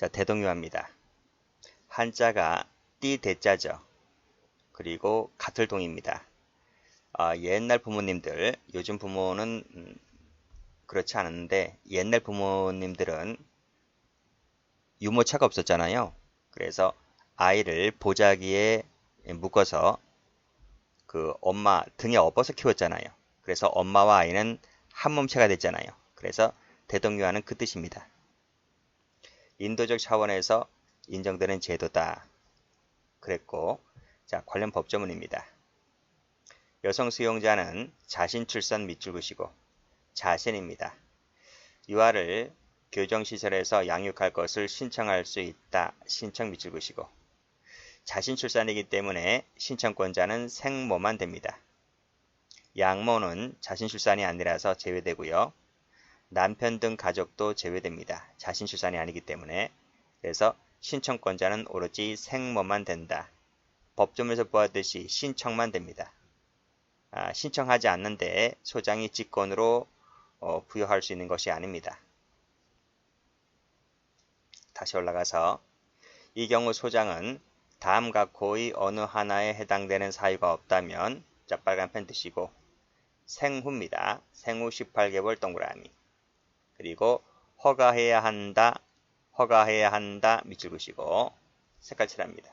자, 대동유아입니다. 한자가 띠 대자죠. 그리고 같을 동입니다. 옛날 부모님들, 요즘 부모는 그렇지 않은데 옛날 부모님들은 유모차가 없었잖아요. 그래서 아이를 보자기에 묶어서 그 엄마 등에 업어서 키웠잖아요. 그래서 엄마와 아이는 한 몸체가 됐잖아요. 그래서 대동유아는 그 뜻입니다. 인도적 차원에서 인정되는 제도다 그랬고, 자, 관련 법조문입니다. 여성 수용자는 자신 출산 밑줄 그시고 자신입니다. 유아를 교정시설에서 양육할 것을 신청할 수 있다. 신청 밑줄 그시고 자신 출산이기 때문에 신청권자는 생모만 됩니다. 양모는 자신 출산이 아니라서 제외되고요. 남편 등 가족도 제외됩니다. 자신 출산이 아니기 때문에. 그래서 신청권자는 오로지 생모만 된다. 법조문에서 보았듯이 신청만 됩니다. 신청하지 않는데 소장이 직권으로 부여할 수 있는 것이 아닙니다. 다시 올라가서 이 경우 소장은 다음 각호의 어느 하나에 해당되는 사유가 없다면, 자, 빨간펜 드시고 생후입니다. 생후 18개월 동그라미. 그리고 허가해야 한다 밑줄 그시고 색깔 칠합니다.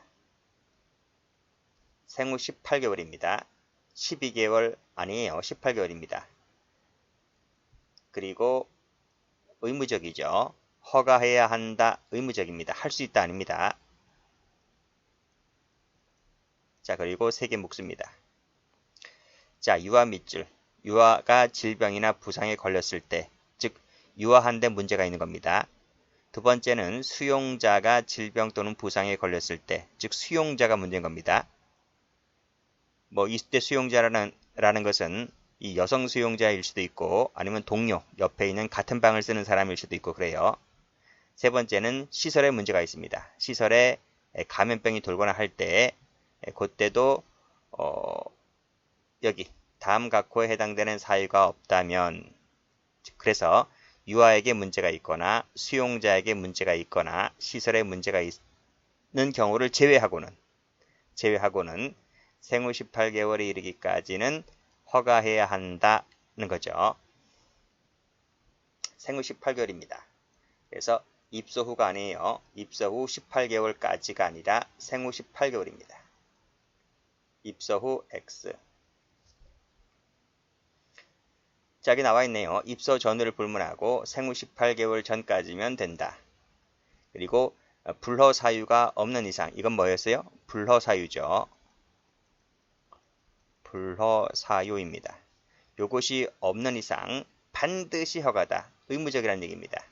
생후 18개월입니다. 12개월 아니에요. 18개월입니다. 그리고 의무적이죠. 허가해야 한다 의무적입니다. 할 수 있다 아닙니다. 자, 그리고 3개 묶습니다. 자, 유아 밑줄. 유아가 질병이나 부상에 걸렸을 때, 즉 유아한데 문제가 있는 겁니다. 두 번째는 수용자가 질병 또는 부상에 걸렸을 때, 즉 수용자가 문제인 겁니다. 뭐 20대 수용자라는 것은 이 여성 수용자일 수도 있고 아니면 동료, 옆에 있는 같은 방을 쓰는 사람일 수도 있고 그래요. 세 번째는 시설에 문제가 있습니다. 시설에 감염병이 돌거나 할 때 그때도 여기 다음 각호에 해당되는 사유가 없다면, 그래서 유아에게 문제가 있거나 수용자에게 문제가 있거나 시설에 문제가 있는 경우를 제외하고는 생후 18개월에 이르기까지는 허가해야 한다는 거죠. 생후 18개월입니다. 그래서 입소 후가 아니에요. 입소 후 18개월까지가 아니라 생후 18개월입니다. 입소 후 X. 자, 여기 나와 있네요. 입소 전후를 불문하고 생후 18개월 전까지면 된다. 그리고 불허 사유가 없는 이상, 이건 뭐였어요? 불허 사유죠. 불허 사유입니다. 요것이 없는 이상 반드시 허가다. 의무적이라는 얘기입니다.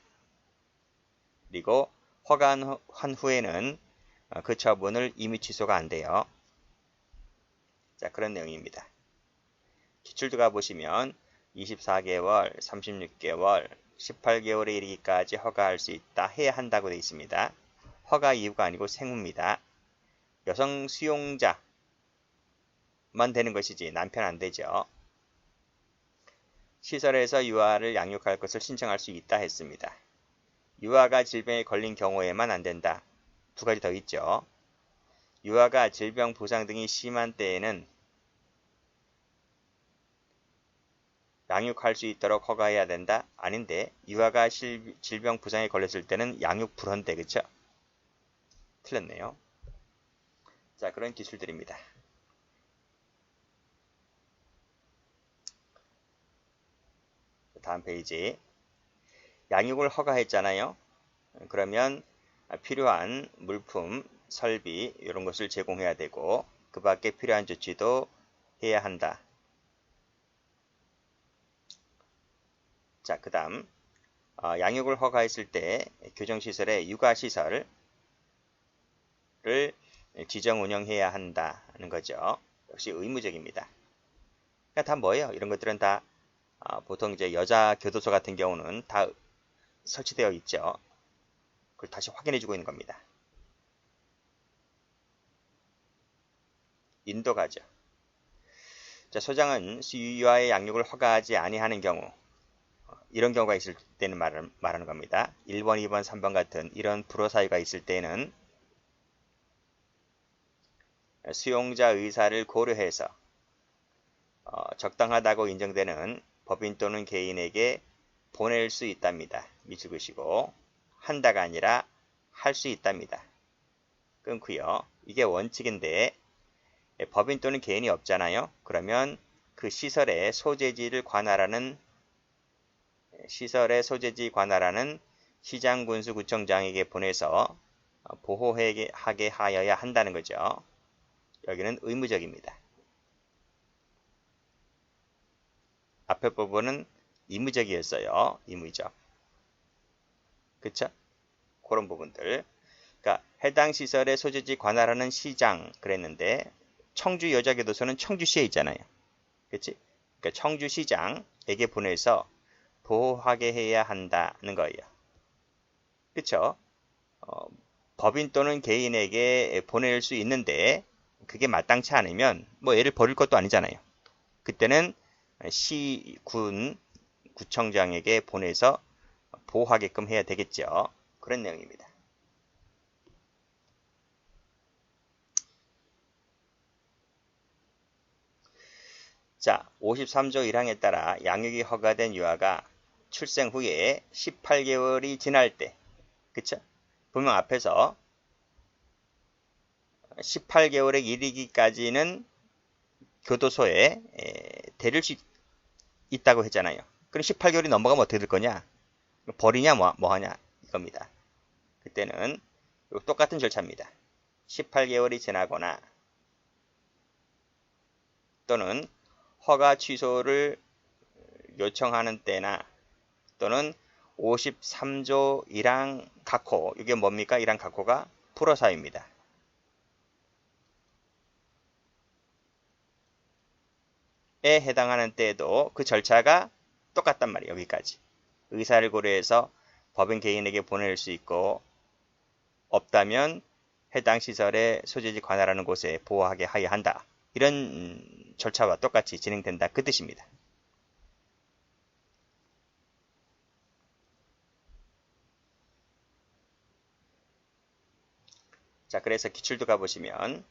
그리고 허가한 후에는 그 처분을 임의 취소가 안 돼요. 자, 그런 내용입니다. 기출 들어가 보시면 24개월, 36개월, 18개월에 이르기까지 허가할 수 있다. 해야 한다고 되어 있습니다. 허가 이유가 아니고 생후입니다. 여성 수용자만 되는 것이지 남편 안 되죠. 시설에서 유아를 양육할 것을 신청할 수 있다 했습니다. 유아가 질병에 걸린 경우에만 안 된다. 두 가지 더 있죠. 유아가 질병, 부상 등이 심한 때에는 양육할 수 있도록 허가해야 된다? 아닌데 유아가 질병, 부상에 걸렸을 때는 양육 불허인데, 그쵸? 틀렸네요. 자, 그런 기술들입니다. 다음 페이지. 양육을 허가했잖아요. 그러면 필요한 물품, 설비 이런 것을 제공해야 되고 그 밖에 필요한 조치도 해야 한다. 자, 그 다음 양육을 허가했을 때 교정시설의 육아시설을 지정 운영해야 한다는 거죠. 역시 의무적입니다. 그러니까 다 뭐예요? 이런 것들은 다 보통 이제 여자 교도소 같은 경우는 다 설치되어 있죠. 그걸 다시 확인해주고 있는 겁니다. 인도가죠. 자, 소장은 유아의 양육을 허가하지 아니하는 경우, 이런 경우가 있을 때는 말하는 겁니다. 1번, 2번, 3번 같은 이런 불허 사유가 있을 때는 수용자 의사를 고려해서 적당하다고 인정되는 법인 또는 개인에게 보낼 수 있답니다. 밑줄 그시고 한다가 아니라 할 수 있답니다. 끊고요. 이게 원칙인데 법인 또는 개인이 없잖아요. 그러면 그 시설의 소재지를 관할하는 시장군수구청장에게 보내서 보호하게 하여야 한다는 거죠. 여기는 의무적입니다. 앞에 부분은 의무적이었어요. 의무적. 그쵸? 그런 부분들. 그러니까 해당 시설의 소재지 관할하는 시장 그랬는데 청주 여자교도소는 청주시에 있잖아요. 그치? 그러니까 청주시장에게 보내서 보호하게 해야 한다는 거예요. 그쵸? 법인 또는 개인에게 보낼 수 있는데 그게 마땅치 않으면 뭐 애를 버릴 것도 아니잖아요. 그때는 시군 구청장에게 보내서 보호하게끔 해야 되겠죠. 그런 내용입니다. 자, 53조 1항에 따라 양육이 허가된 유아가 출생 후에 18개월이 지날 때, 그쵸? 분명 앞에서 18개월에 이르기까지는 교도소에 데릴 수 있다고 했잖아요. 그럼 18개월이 넘어가면 어떻게 될 거냐? 버리냐 뭐 하냐 이겁니다. 그때는 똑같은 절차입니다. 18개월이 지나거나 또는 허가 취소를 요청하는 때나 또는 53조 1항 각호, 이게 뭡니까? 1항 각호가 불허사유입니다. 에 해당하는 때에도 그 절차가 똑같단 말이에요. 여기까지. 의사를 고려해서 법인 개인에게 보낼 수 있고 없다면 해당 시설의 소재지 관할하는 곳에 보호하게 하여야 한다. 이런 절차와 똑같이 진행된다. 그 뜻입니다. 자, 그래서 기출도 가보시면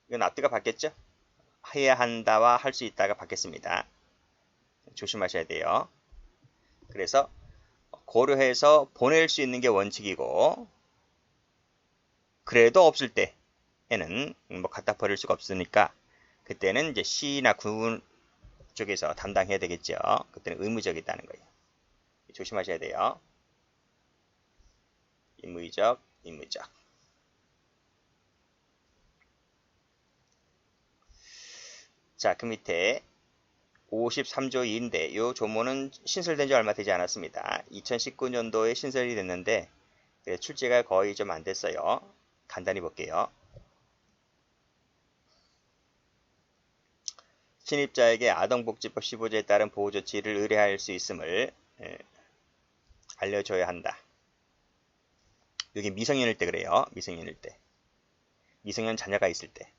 이건 앞뒤가 바뀌었죠? 해야 한다와 할 수 있다가 바뀌었습니다. 조심하셔야 돼요. 그래서 고려해서 보낼 수 있는 게 원칙이고 그래도 없을 때에는 뭐 갖다 버릴 수가 없으니까 그때는 이제 시나 군 쪽에서 담당해야 되겠죠. 그때는 의무적이다는 거예요. 조심하셔야 돼요. 의무적. 자, 그 밑에 53조 2인데 이 조문은 신설된 지 얼마 되지 않았습니다. 2019년도에 신설이 됐는데 출제가 거의 좀 안 됐어요. 간단히 볼게요. 신입자에게 아동복지법 15조에 따른 보호조치를 의뢰할 수 있음을 알려줘야 한다. 여기 미성년일 때 그래요. 미성년일 때. 미성년 자녀가 있을 때.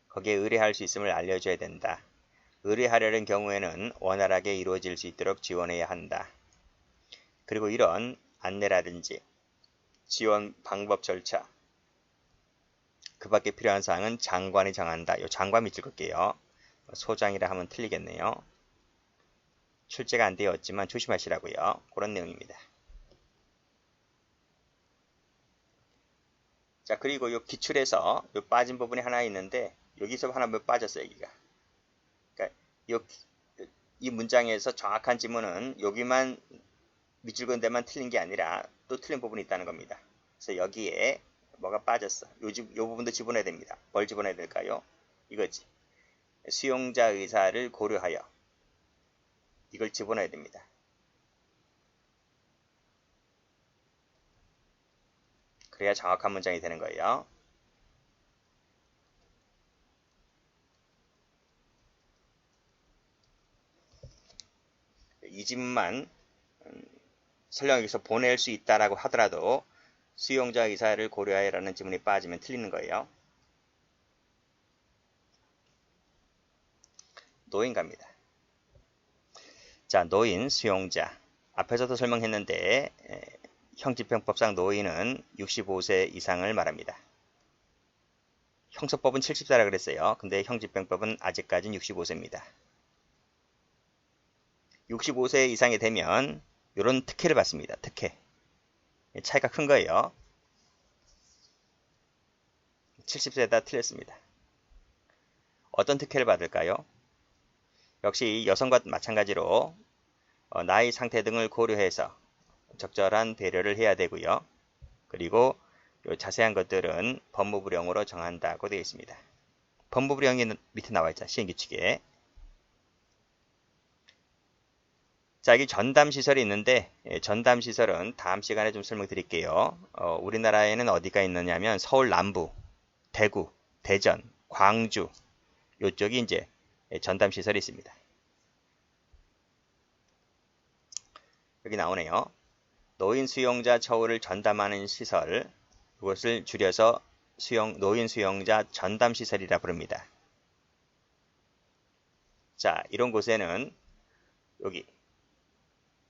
거기에 의뢰할 수 있음을 알려줘야 된다. 의뢰하려는 경우에는 원활하게 이루어질 수 있도록 지원해야 한다. 그리고 이런 안내라든지 지원 방법 절차 그 밖에 필요한 사항은 장관이 정한다. 요 장관 밑줄 끌게요. 소장이라 하면 틀리겠네요. 출제가 안 되었지만 조심하시라고요. 그런 내용입니다. 자, 그리고 요 기출에서 요 빠진 부분이 하나 있는데 여기서 하나 빠졌어요. 여기가. 그러니까 이 문장에서 정확한 지문은 여기만 밑줄 그은 데만 틀린 게 아니라 또 틀린 부분이 있다는 겁니다. 그래서 여기에 뭐가 빠졌어. 요 부분도 집어넣어야 됩니다. 뭘 집어넣어야 될까요? 이거지. 수용자 의사를 고려하여 이걸 집어넣어야 됩니다. 그래야 정확한 문장이 되는 거예요. 이 지문만 설령에서 보낼 수 있다라고 하더라도 수용자 의사를 고려하여라는 지문이 빠지면 틀리는 거예요. 노인갑니다. 자, 노인, 수용자. 앞에서도 설명했는데 형집행법상 노인은 65세 이상을 말합니다. 형소법은 70세라 그랬어요. 근데 형집행법은 아직까지는 65세입니다. 65세 이상이 되면 이런 특혜를 받습니다. 특혜. 차이가 큰 거예요. 70세다 틀렸습니다. 어떤 특혜를 받을까요? 역시 여성과 마찬가지로 나이 상태 등을 고려해서 적절한 배려를 해야 되고요. 그리고 자세한 것들은 법무부령으로 정한다고 되어 있습니다. 법무부령이 밑에 나와 있죠. 시행규칙에. 자, 여기 전담시설이 있는데 전담시설은 다음 시간에 좀 설명드릴게요. 우리나라에는 어디가 있느냐면 서울 남부, 대구, 대전, 광주 이쪽이 이제 전담시설이 있습니다. 여기 나오네요. 노인 수용자 처우를 전담하는 시설, 이것을 줄여서 노인 수용자 전담시설이라 부릅니다. 자, 이런 곳에는 여기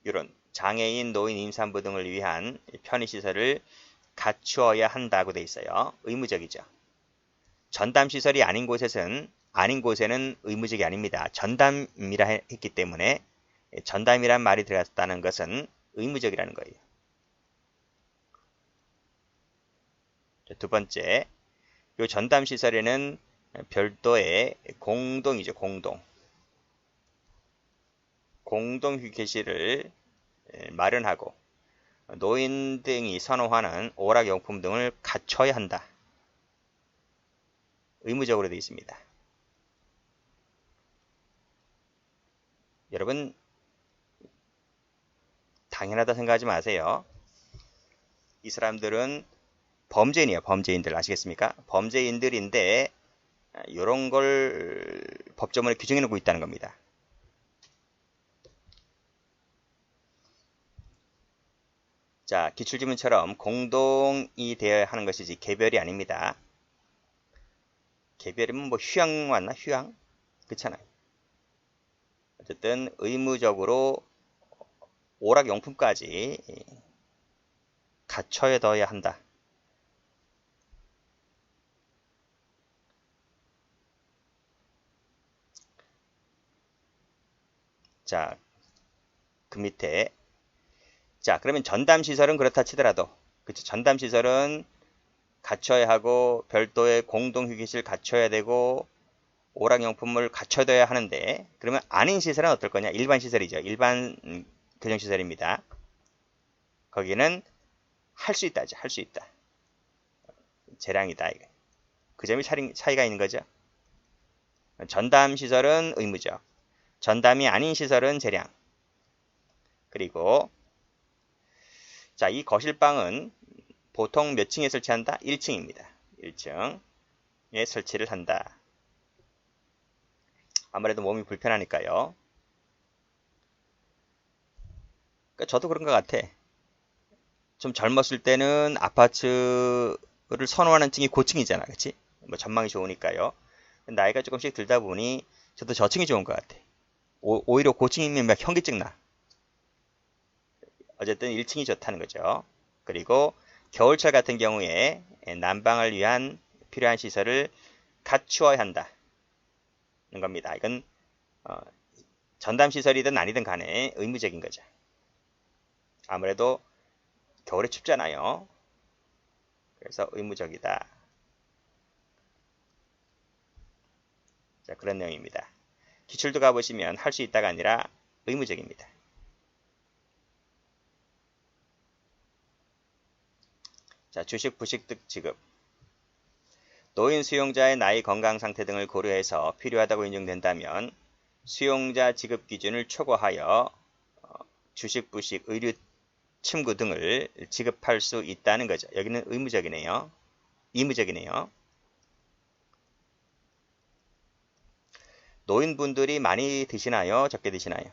이런 장애인, 노인, 임산부 등을 위한 편의시설을 갖추어야 한다고 돼 있어요. 의무적이죠. 전담시설이 아닌 곳에는 의무적이 아닙니다. 전담이라 했기 때문에 전담이란 말이 들어갔다는 것은 의무적이라는 거예요. 두 번째, 이 전담시설에는 별도의 공동이죠. 공동휴게실을 마련하고 노인 등이 선호하는 오락용품 등을 갖춰야 한다. 의무적으로 되어 있습니다. 여러분 당연하다 생각하지 마세요. 이 사람들은 범죄인이에요. 범죄인들 아시겠습니까? 범죄인들인데 이런 걸 법조문에 규정해 놓고 있다는 겁니다. 자, 기출지문처럼 공동이 되어야 하는 것이지 개별이 아닙니다. 개별이면 뭐 휴양 맞나? 휴양? 그렇잖아요. 어쨌든 의무적으로 오락용품까지 갖춰둬야 한다. 자, 그 밑에 자, 그러면 전담시설은 그렇다 치더라도 그치? 전담시설은 갖춰야 하고 별도의 공동휴게실 갖춰야 되고 오락용품을 갖춰둬야 하는데 그러면 아닌 시설은 어떨 거냐? 일반 시설이죠. 일반 교정시설입니다. 거기는 할 수 있다죠. 할 수 있다. 재량이다. 그 점이 차이가 있는 거죠. 전담시설은 의무적. 전담이 아닌 시설은 재량. 그리고 자, 이 거실방은 보통 몇 층에 설치한다? 1층입니다. 1층에 설치를 한다. 아무래도 몸이 불편하니까요. 그러니까 저도 그런 것 같아. 좀 젊었을 때는 아파트를 선호하는 층이 고층이잖아. 그치? 뭐 전망이 좋으니까요. 나이가 조금씩 들다 보니 저도 저층이 좋은 것 같아. 오히려 고층이면 막 현기증 나. 어쨌든 1층이 좋다는 거죠. 그리고 겨울철 같은 경우에 난방을 위한 필요한 시설을 갖추어야 한다는 겁니다. 이건 전담시설이든 아니든 간에 의무적인 거죠. 아무래도 겨울에 춥잖아요. 그래서 의무적이다. 자, 그런 내용입니다. 기출도 가보시면 할 수 있다가 아니라 의무적입니다. 자, 주식, 부식 등 지급. 노인 수용자의 나이, 건강 상태 등을 고려해서 필요하다고 인정된다면 수용자 지급 기준을 초과하여 주식, 부식, 의류, 침구 등을 지급할 수 있다는 거죠. 여기는 의무적이네요. 의무적이네요. 노인분들이 많이 드시나요? 적게 드시나요?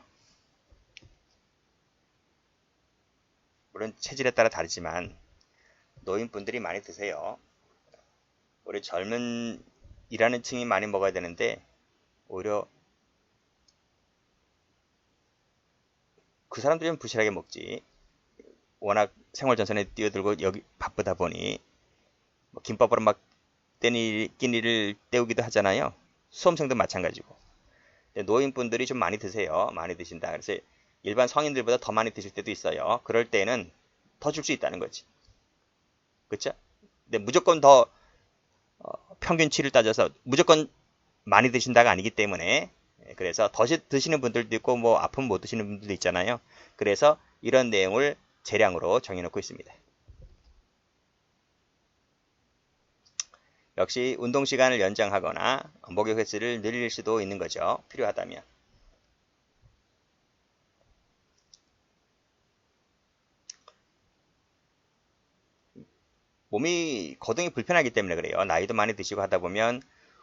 물론 체질에 따라 다르지만 노인분들이 많이 드세요. 우리 젊은 일하는 층이 많이 먹어야 되는데 오히려 그 사람들이 좀 부실하게 먹지. 워낙 생활전선에 뛰어들고 여기 바쁘다 보니 뭐 김밥으로 막 끼니를 때우기도 하잖아요. 수험생도 마찬가지고. 근데 노인분들이 좀 많이 드세요. 많이 드신다. 그래서 일반 성인들보다 더 많이 드실 때도 있어요. 그럴 때는 더 줄 수 있다는 거지. 그쵸? 근데 무조건 더 평균치를 따져서 무조건 많이 드신다가 아니기 때문에 그래서 더 드시는 분들도 있고 뭐 아프면 못 드시는 분들도 있잖아요. 그래서 이런 내용을 재량으로 정해놓고 있습니다. 역시 운동 시간을 연장하거나 목욕 횟수를 늘릴 수도 있는 거죠. 필요하다면. 몸이 거동이 불편하기 때문에 그래요. 나이도 많이 드시고 하다 보면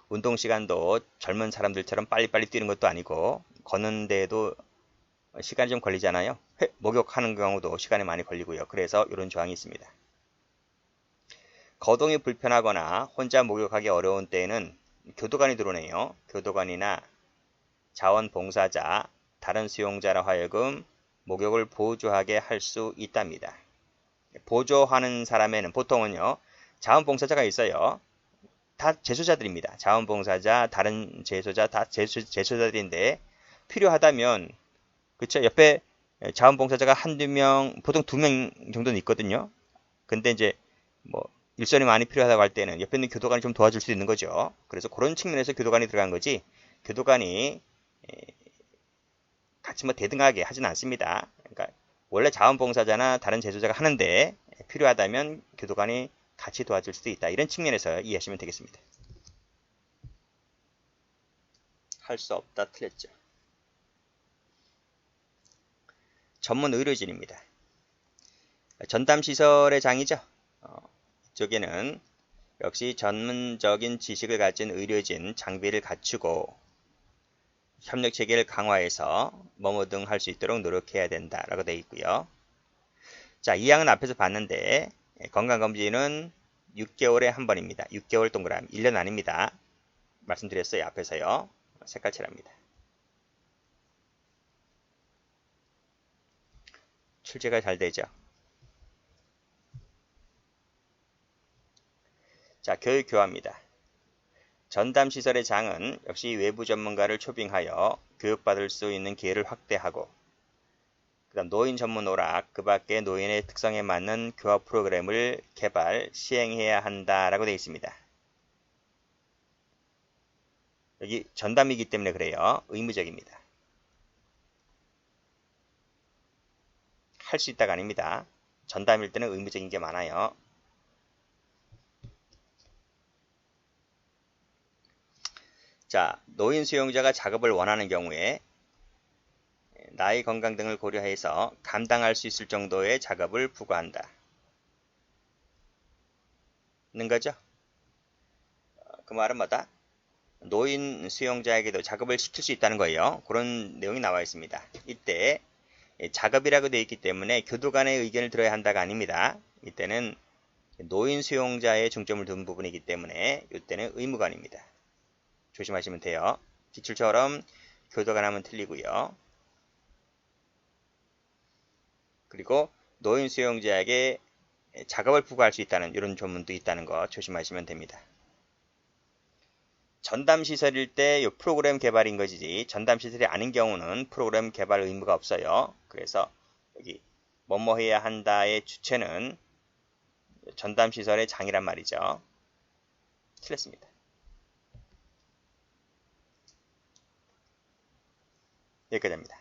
운동 시간도 젊은 사람들처럼 빨리빨리 뛰는 것도 아니고 걷는 데에도 시간이 좀 걸리잖아요. 목욕하는 경우도 시간이 많이 걸리고요. 그래서 이런 조항이 있습니다. 거동이 불편하거나 혼자 목욕하기 어려운 때에는 교도관이 들어오네요. 교도관이나 자원봉사자, 다른 수용자라 하여금 목욕을 보조하게 할 수 있답니다. 보조하는 사람에는 보통은요, 자원봉사자가 있어요. 다 제소자들입니다. 자원봉사자, 다른 제소자, 다 제소자들인데 필요하다면 그쵸? 옆에 자원봉사자가 한두 명, 보통 2명 정도는 있거든요. 근데 이제 뭐 일손이 많이 필요하다고 할 때는 옆에 있는 교도관이 좀 도와줄 수 있는 거죠. 그래서 그런 측면에서 교도관이 들어간 거지 교도관이 같이 뭐 대등하게 하진 않습니다. 그러니까 원래 자원봉사자나 다른 제소자가 하는데 필요하다면 교도관이 같이 도와줄 수도 있다. 이런 측면에서 이해하시면 되겠습니다. 할 수 없다 틀렸죠. 전문 의료진입니다. 전담시설의 장이죠. 이쪽에는 역시 전문적인 지식을 가진 의료진, 장비를 갖추고 협력체계를 강화해서 뭐뭐 등 할 수 있도록 노력해야 된다라고 되어 있고요. 자, 이 항은 앞에서 봤는데 건강검진은 6개월에 한 번입니다. 6개월 동그라미, 1년 아닙니다. 말씀드렸어요. 앞에서요. 색깔칠합니다. 출제가 잘 되죠. 자, 교육 교화입니다. 전담시설의 장은 역시 외부 전문가를 초빙하여 교육받을 수 있는 기회를 확대하고 그다음 노인 전문 오락, 그 밖에 노인의 특성에 맞는 교화 프로그램을 개발, 시행해야 한다라고 되어 있습니다. 여기 전담이기 때문에 그래요. 의무적입니다. 할 수 있다가 아닙니다. 전담일 때는 의무적인 게 많아요. 자, 노인 수용자가 작업을 원하는 경우에 나이 건강 등을 고려해서 감당할 수 있을 정도의 작업을 부과한다. 는 거죠. 그 말은 뭐다? 노인 수용자에게도 작업을 시킬 수 있다는 거예요. 그런 내용이 나와 있습니다. 이때 작업이라고 되어 있기 때문에 교도관의 의견을 들어야 한다가 아닙니다. 이때는 노인 수용자의 중점을 둔 부분이기 때문에 이때는 의무관입니다. 조심하시면 돼요. 기출처럼 교도관 하면 틀리고요. 그리고 노인 수용자에게 작업을 부과할 수 있다는 이런 조문도 있다는 거 조심하시면 됩니다. 전담시설일 때 이 프로그램 개발인 것이지 전담시설이 아닌 경우는 프로그램 개발 의무가 없어요. 그래서 여기 뭐뭐 해야 한다의 주체는 전담시설의 장이란 말이죠. 틀렸습니다. 여기까지 합니다.